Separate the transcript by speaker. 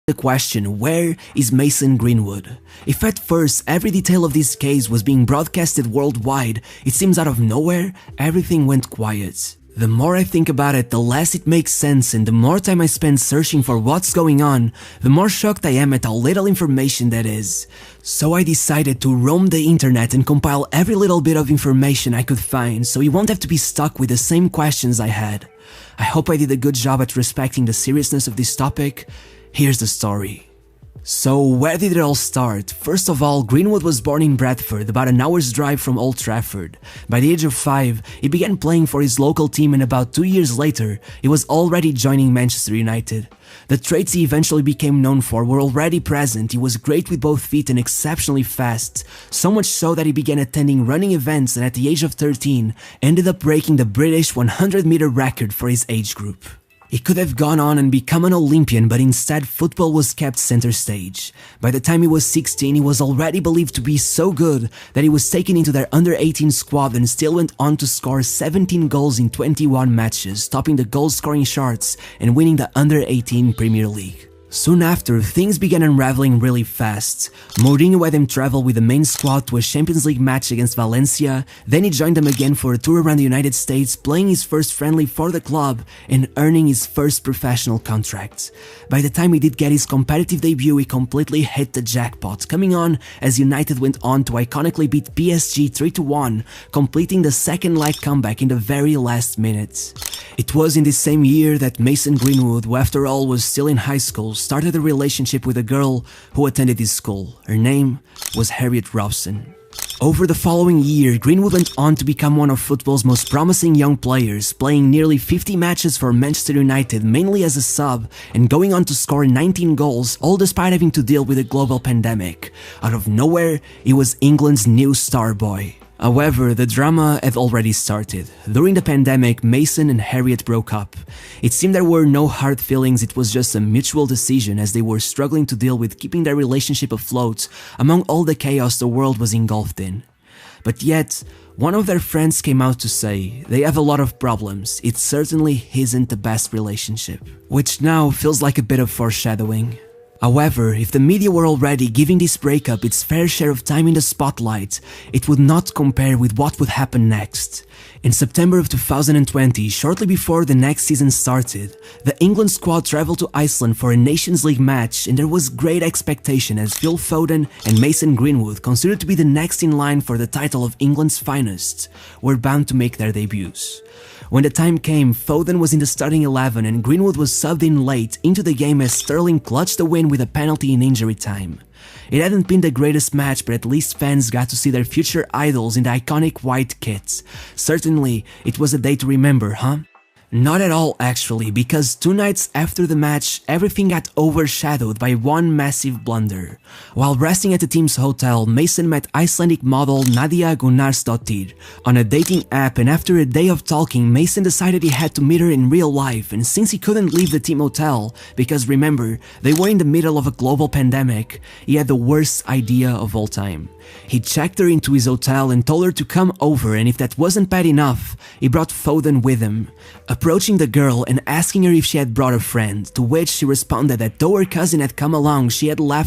Speaker 1: the question, where is Mason Greenwood? If at first every detail of this case was being broadcasted worldwide, it seems out of nowhere, everything went quiet. The more I think about it, the less it makes sense, and the more time I spend searching for what's going on, the more shocked I am at how little information that is. So I decided to roam the internet and compile every little bit of information I could find, so you won't have to be stuck with the same questions I had. I hope I did a good job at respecting the seriousness of this topic. Here's the story. So where did it all start? First of all, Greenwood was born in Bradford, about an hour's drive from Old Trafford. By the age of 5, he began playing for his local team, and about 2 years later, he was already joining Manchester United. The traits he eventually became known for were already present. He was great with both feet and exceptionally fast, so much so that he began attending running events and at the age of 13, ended up breaking the British 100-meter record for his age group. He could have gone on and become an Olympian, but instead football was kept center stage. By the time he was 16, he was already believed to be so good that he was taken into their under-18 squad and still went on to score 17 goals in 21 matches, topping the goal-scoring charts and winning the under-18 Premier League. Soon after, things began unraveling really fast. Mourinho had him travel with the main squad to a Champions League match against Valencia, then he joined them again for a tour around the United States, playing his first friendly for the club and earning his first professional contract. By the time he did get his competitive debut, he completely hit the jackpot, coming on as United went on to iconically beat PSG 3-1, completing the second leg comeback in the very last minute. It was in this same year that Mason Greenwood, who after all was still in high school, started a relationship with a girl who attended his school. Her name was Harriet Robson. Over the following year, Greenwood went on to become one of football's most promising young players, playing nearly 50 matches for Manchester United, mainly as a sub, and going on to score 19 goals, all despite having to deal with a global pandemic. Out of nowhere, he was England's new star boy. However, the drama had already started. During the pandemic, Mason and Harriet broke up. It seemed there were no hard feelings, it was just a mutual decision as they were struggling to deal with keeping their relationship afloat among all the chaos the world was engulfed in. But yet, one of their friends came out to say, they have a lot of problems, it certainly isn't the best relationship. Which now feels like a bit of foreshadowing. However, if the media were already giving this breakup its fair share of time in the spotlight, it would not compare with what would happen next. In September of 2020, shortly before the next season started, the England squad traveled to Iceland for a Nations League match, and there was great expectation as Phil Foden and Mason Greenwood, considered to be the next in line for the title of England's finest, were bound to make their debuts. When the time came, Foden was in the starting 11 and Greenwood was subbed in late into the game as Sterling clutched the win with a penalty in injury time. It hadn't been the greatest match, but at least fans got to see their future idols in the iconic white kits. Certainly, it was a day to remember, huh? Not at all actually, because 2 nights after the match, everything got overshadowed by one massive blunder. While resting at the team's hotel, Mason met Icelandic model Nadia Gunnarsdottir on a dating app, and after a day of talking, Mason decided he had to meet her in real life, and since he couldn't leave the team hotel, because remember, they were in the middle of a global pandemic, he had the worst idea of all time. He checked her into his hotel and told her to come over, and if that wasn't bad enough, he brought Foden with him. Approaching the girl and asking her if she had brought a friend, to which she responded that though her cousin had come along, she had left